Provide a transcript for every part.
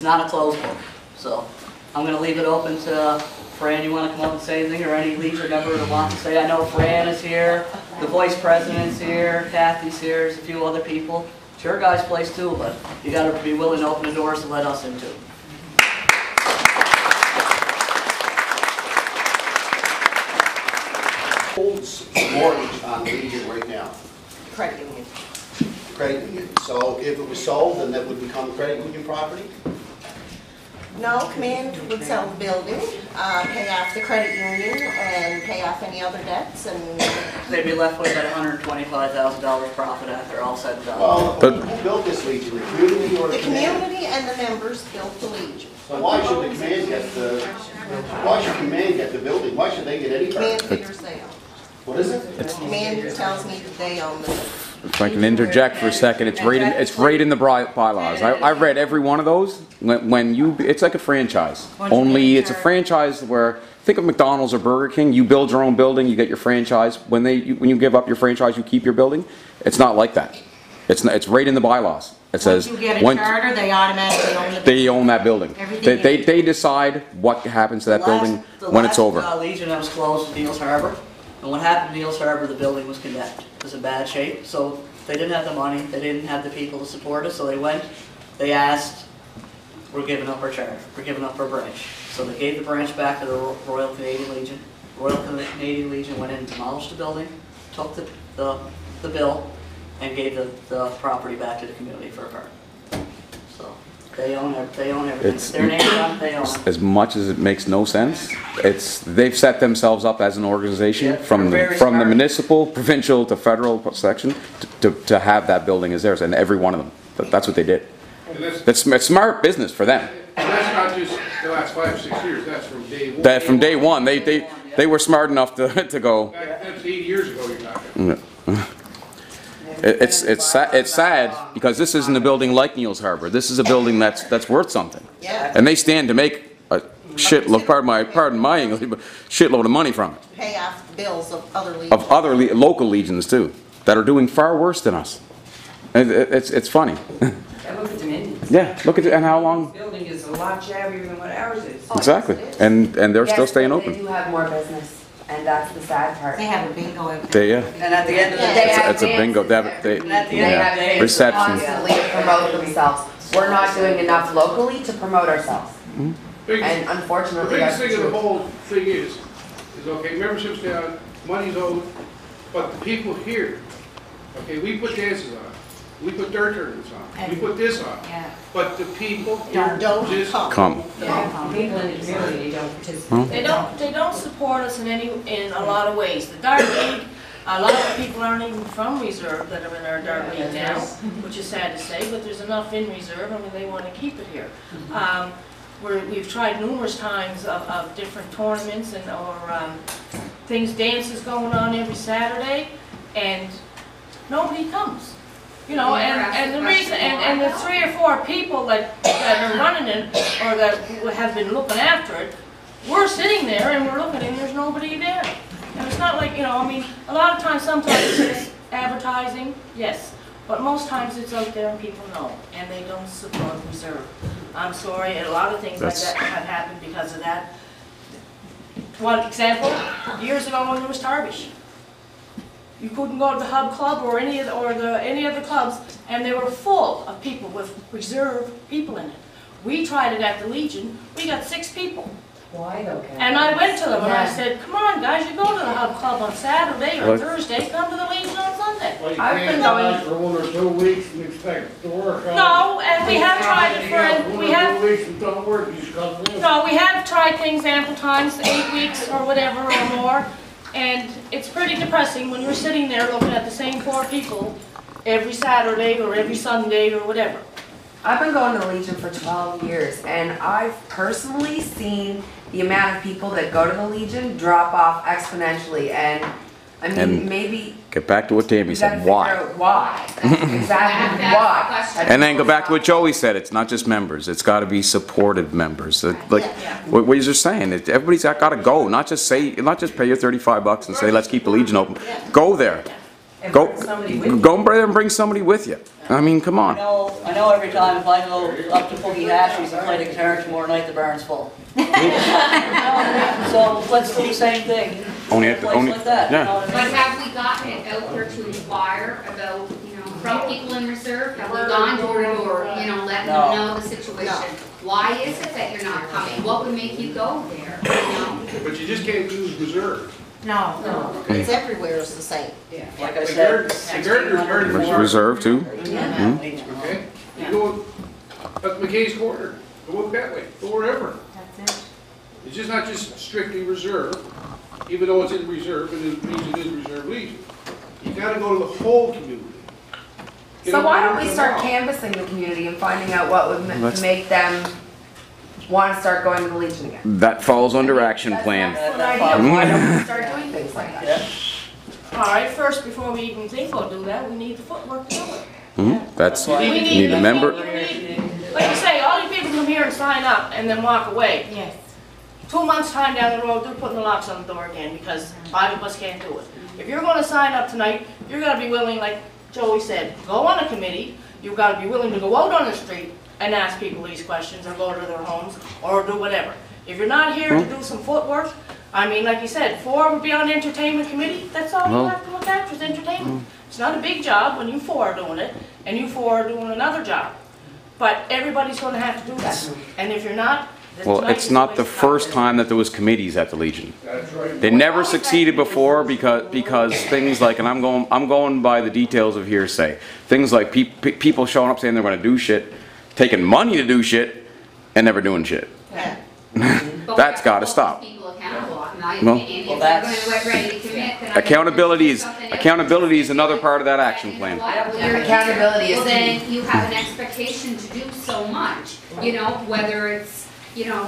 not a closed book. So I'm going to leave it open to Fran. You want to come up and say anything, or any Legion member that wants to say? I know Fran is here, the vice president's here, Kathy's here, there's a few other people. It's your guys' place too, but you got to be willing to open the doors to let us in too. Holds mortgage on Legion right now? Credit union. Credit union. So if it was sold, then that would become credit union property? No, Command would sell the building, pay off the credit union, and pay off any other debts, and They'd be left with about $125,000 profit after all said and done. Well, who built this Legion, the community or the the Command? community and the members built the Legion. So why should the Command get why should Command get the building? Why should they get any Command credit? figures they own. What is it? Command tells me that they own the building. If I can interject for a second, it's right in the bylaws. I read every one of those. It's like a franchise. Only it's a franchise where, think of McDonald's or Burger King. You build your own building, you get your franchise. When you give up your franchise, you keep your building. It's not like that. It's right in the bylaws. It says Once you get a charter, they automatically own the building. they own that building. They decide what happens to that building when it's over. The last Legion that was closed was Neils Harbor. And what happened to Neils Harbor, the building was condemned. It was in bad shape, so they didn't have the money, they didn't have the people to support it, so they asked, we're giving up our charter, we're giving up our branch. So they gave the branch back to the Royal Canadian Legion. Royal Canadian Legion went in and demolished the building, took the bill, and gave the property back to the community for a part. So they own everything. Their name's on it, they own it. As much as it makes no sense, they've set themselves up as an organization Yeah, from they're the very smart. municipal, provincial to federal section to have that building as theirs, and every one of them. That's what they did. It's smart business for them. And that's not just the last 5 or 6 years, that's from day one. From day one, they were smart enough to go. That's 80 years ago you're talking. It's sad because this isn't a building like Neils Harbor. This is a building that's worth something, Yeah. and they stand to make a shitload. Pardon my English, but shitload of money from it. Pay off the bills of other legions. Of other local legions too, that are doing far worse than us. It's funny. And look at Dominion's. Yeah, look at it, and how long. This building is a lot shabbier than what ours is. Exactly, and they're still staying They open. do have more business, and that's the sad part. They have a bingo every day. And at the end of the They day, have It's a bingo. and at the end of the day, Reception. Constantly to promote themselves. We're not doing enough locally to promote ourselves. And The unfortunately, biggest that's thing of the true. whole thing is okay, membership's down, money's owed, but the people here, okay, we put dances on, we put dirt tournaments on, we put this on, but the people here Don't just Come. People in the community don't participate. They don't support us in a lot of ways. The Dart League, a lot of people aren't even from Reserve that are in our Dart League now, which is sad to say, but there's enough in Reserve, I mean, they want to keep it here. We've tried numerous times of different tournaments or dances going on every Saturday, and nobody comes. You know, and the reason, and the 3 or 4 people that are running it, or that have been looking after it, we're sitting there and we're looking and there's nobody there. And it's not like, you know, I mean, a lot of times, sometimes it's advertising, yes, but most times it's out there and people know, and they don't support Reserve. I'm sorry, and a lot of things like that have happened because of that. One example, years ago when there was Tarbish. You couldn't go to the Hub Club or any of the clubs, and they were full of people with Reserve people in it. We tried it at the Legion. We got 6 people. Why though, Ken? And I went to them and I said, come on guys, you go to the Hub Club on Saturday or Thursday, come to the Legion on Sunday. Well, you I've can't been lodge going- for 1 or 2 weeks and expect to work. No, and we have tried it for, we have, 1 or 2 weeks and don't work, you just come in. no, we have tried things ample times, 8 weeks or whatever or more. And it's pretty depressing when you're sitting there looking at the same 4 people every Saturday or every Sunday or whatever. I've been going to the Legion for 12 years, and I've personally seen the amount of people that go to the Legion drop off exponentially. And I mean, And maybe get back to what Tammy you gotta said. figure Why? out why. Exactly why. And then go back to what Joey said. It's not just members. It's got to be supportive members. Like what you're saying. Everybody's got to go. Not just pay your $35 and say let's keep the Legion open. Go there. And Go, bring somebody with you. go there and bring somebody with you. I mean, come I on. know every time if I go up to Poogie Hatcheries and play the guitar tomorrow night, the barn's full. So let's do the same thing. Only in at a the- place only- like that, you yeah. know what I But mean? have we gotten it out there to inquire about, you know, from people in reserve? Have we gone door to door, you know, letting No. them know the situation? Why is it that you're not coming? What would make you go there, you know? But you just can't use reserve. No, it's everywhere is the same. Like I The said. gardener's garden is Reserve too. okay? You go up McKay's Corner, go up that way, go wherever. It's just not just strictly reserve, even though it's in reserve, and it means it is reserve legion. You gotta go to the whole community. Get So up why there don't we and start out. canvassing the community and finding out what would Let's- make them wanna start going to the Legion again? That falls under action plan. That's an idea, why don't we start doing things like that? Yeah. All right, first, before we even think we'll do that, we need the footwork to do it. That's, We you need a member. Like you say, all you people come here and sign up and then walk away. Yes. 2 months' time down the road, they're putting the locks on the door again because 5 of us can't do it. If you're gonna sign up tonight, you're gonna be willing, like Joey said, go on a committee. You've gotta be willing to go out on the street and ask people these questions or go to their homes or do whatever. If you're not here to do some footwork, I mean, like you said, 4 would be on the entertainment committee, that's all you Well- have to look after is entertainment. It's not a big job when you 4 are doing it and you 4 are doing another job. But everybody's gonna have to do that. And if you're not, then Well, tonight it's is a not waste the of time. first time that there was committees at the Legion. That's right. They never succeeded before because things like, and I'm going by the details of hearsay. Things like people showing up saying they're gonna do shit, taking money to do shit, and never doing shit. Yeah. But That's we have to gotta hold stop. these people accountable, in my Well- opinion. Well, If they're that's- going to ready to commit, then I think Accountability is, something else. accountability is another part of that action You plan. know what? Well, you're Accountability here. is Well, key. then you have an expectation to do so much, you know, whether it's, you know,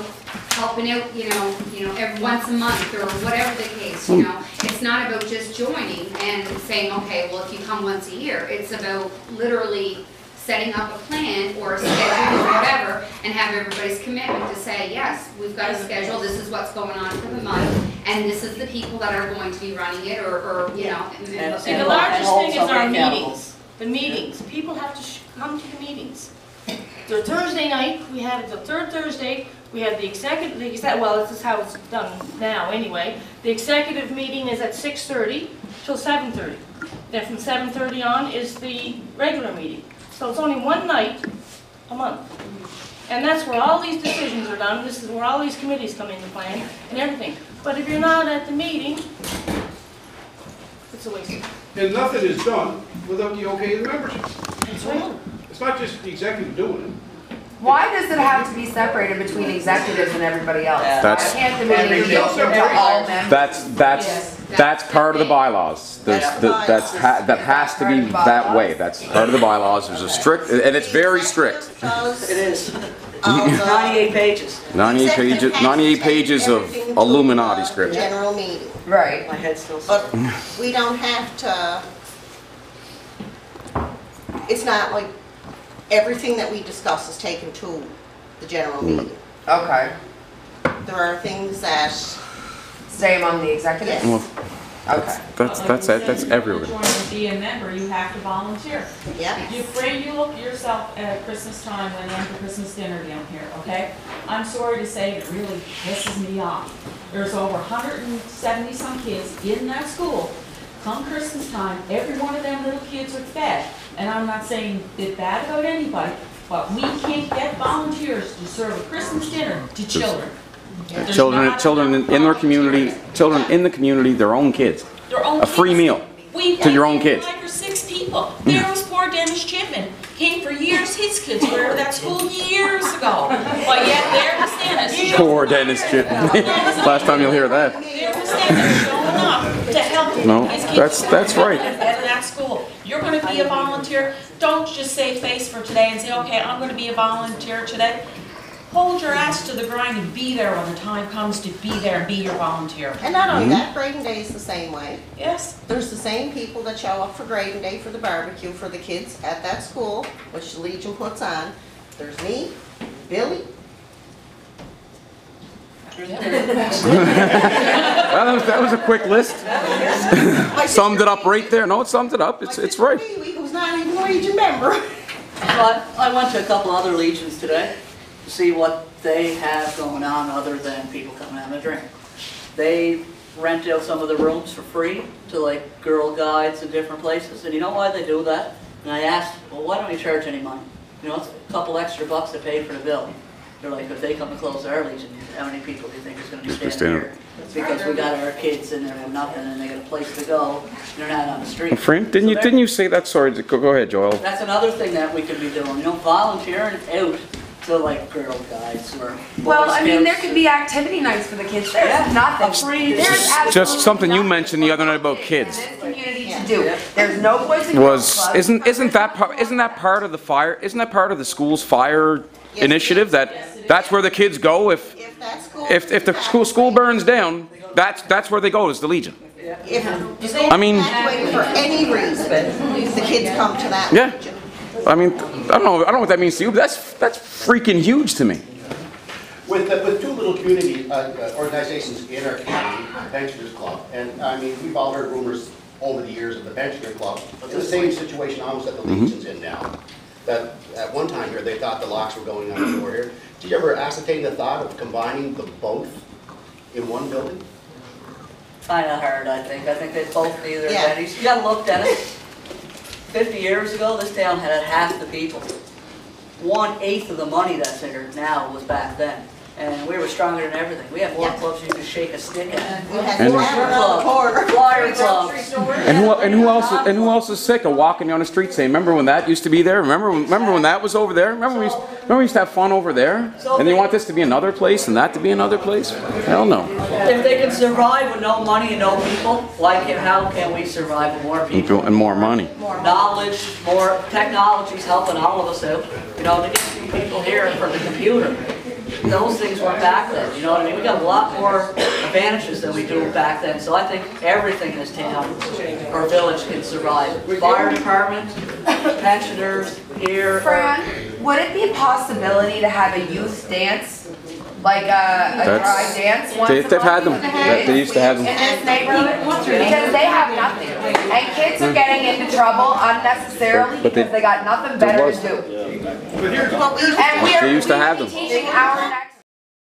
helping out, you know, every once a month or whatever the case, you know. It's not about just joining and saying, okay, well, if you come once a year, it's about literally setting up a plan or a schedule or whatever and have everybody's commitment to say, yes, we've got a schedule, this is what's going on for the month, and this is the people that are going to be running it or you know. And- See, and the hold- largest and hold thing is our somebody accountable. meetings, the meetings. People have to come to the meetings. The Thursday night, we have it the third Thursday, we have the executive, well, this is how it's done now anyway. The executive meeting is at 6:30 till 7:30. Then from 7:30 on is the regular meeting. So it's only one night a month. And that's where all these decisions are done, this is where all these committees come into play and everything. But if you're not at the meeting, it's a waste of time. And nothing is done without the okay of the membership. That's right. It's not just the executive doing Why does it have to be separated between executives and everybody else? Why That's- can't the meeting be open to all members? That's part of the bylaws. That has to be that way. That's part of the bylaws. There's a strict, and it's very strict. Because It is. of the 98 pages. 98 pages, 98 pages of everything to Illuminati the script. General meeting, Right. My head's still but sore. we don't have to, it's not like everything that we discuss is taken to the general meeting. Okay. There are things that, Stay among the executives? yes, Okay. That's it. That's everywhere. If you want to be a member, you have to volunteer. yeah. You bring, you look yourself at Christmas time when you have the Christmas dinner down here, okay? I'm sorry to say, it really pisses me off. There's over 170 some kids in that school. Come Christmas time, every one of them little kids are fed. And I'm not saying it bad about anybody, but we can't get volunteers to serve a Christmas dinner to children. There's not Children in their community, children in the community, their own kids. Their own A free kids. meal We to your own went kids. 5 or 6 people. There was poor Dennis Chipman. Came for years, his kids were at that school years ago. But yet there was Dennis. Poor Dennis Chipman. Last time you'll hear that. There was Dennis showing up to help No, his kids. that's right. At that school. You're gonna be a volunteer. Don't just say face for today and say, okay, I'm gonna be a volunteer today. Hold your ass to the grind and be there when the time comes to be there and be your volunteer. And not only that, grading day is the same way. Yes? There's the same people that show up for grading day for the barbecue for the kids at that school, which the Legion puts on. There's me, Billy, Well, that was a quick list. Summed it up right there. No, it summed it up. It's right. Who's not even a Legion member. But I went to a couple other Legions today to see what they have going on other than people coming out and drink. They rent out some of the rooms for free to like Girl Guides in different places. And you know why they do that? And I asked, well, why don't you charge any money? You know, it's a couple extra bucks to pay for the bill. They're like, if they come to close our Legion, how many people do you think is going to be standing here? Because we got our kids in there with nothing and they got a place to go, and they're not on the street. Frank, didn't you say that? Sorry, go ahead, Joel. That's another thing that we could be doing, you know, volunteering out to like Girl Guides or Boy Well, I mean, there Scouts. could be activity nights for the kids. There's nothing. There's absolutely Just something you mentioned the other night about kids. in this community to do. There's no Boys and Girls Club. Isn't that part of the fire? Isn't that part of the school's fire initiative? That's where the kids go if the school burns down. That's where they go, is the Legion. If I mean, graduating for any reason, the kids come to that yeah. Legion. I mean, I don't know what that means to you, but that's freaking huge to me. With two little community organizations in our county, Pensioners Club, and I mean, we've all heard rumors over the years of the Pensioner Club. It's the same situation almost that the Legion's in now. That at one time here, they thought the locks were going on the door here. Did you ever ascertain the thought of combining the both in one building? Kinda hard, I think. I think they both need their Yeah. identities. You gotta look at it. 50 years ago, this town had half the people. 1/8 of the money that's here now was back then. And we were stronger than everything. We had more Yeah. clubs you could shake a stick at. We had And- to have another quarter. Flyer clubs. And who else is sick of walking down the street saying, "Remember when that used to be there? Remember when that was over there? Remember we used to have fun over there? And you want this to be another place and that to be another place? Hell no." If they can survive with no money and no people, like it, how can we survive with more people? And more money. Knowledge, more technology's helping all of us out. You know, to get people here for the computer. Those things weren't back then, you know what I mean? We got a lot more advantages than we do back then. So I think everything in this town or village can survive. Fire department, pensioners, here. Fran, would it be a possibility to have a youth dance? Like a dry dance once a month? They've had them. with the kids They used to have them. in this neighborhood? Because they have nothing. And kids are getting into trouble unnecessarily But they- because they got nothing better to do. But here's, And we are They used to have really them. teaching our next